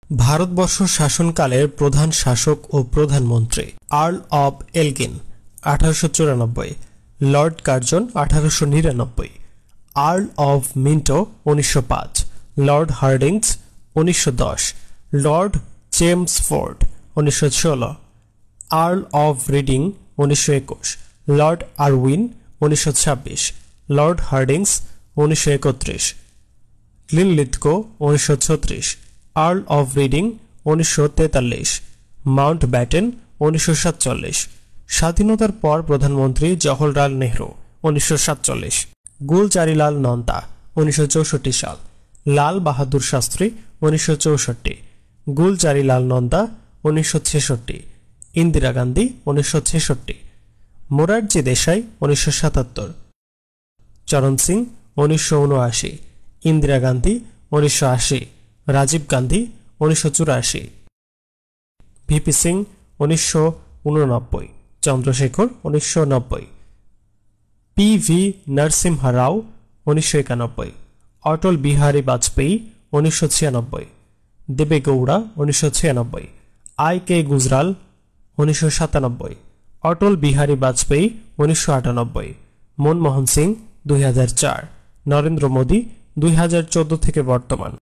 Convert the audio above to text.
ভারতবর্ষ শাসনকালের প্রধান শাসক ও প্রধানমন্ত্রী Earl of Elgin 1894, Lord Curzon 1899, Earl of Minto 1905, Lord Hardinge 1910, Lord Chelmsford 1916, Earl of reading 1921, Lord Irwin 1926, Lord Hardinge 1931, Linlithgow 1936, Earl of reading 1943, Mount Batten 1947, স্বাধীনতার পর প্রধানমন্ত্রী জওহরলাল নেহরু 1947, গুলজারিলাল নন্দা 1964 সাল, লাল বাহাদুর শাস্ত্রী 1964, গুলজারিলাল নন্দা 1966, ইন্দিরা গান্ধী 1966, মোরারজি দেশাই 1977, চরণ Singh 1979, Indira Gandhi 1980, Rajib Gandhi 1984, VP Singh 1989, Chandrashekhar 1990, PV. Narasimha রাও 1991, অটল বিহারী বাজপেয়ী 1996, দেবে গৌড়া 1996, আই.কে. গুজরাল 1997, অটল বিহারী বাজপেয়ী 1998, মনমোহন সিং 2004, নরেন্দ্র মোদী 2014 থেকে বর্তমান।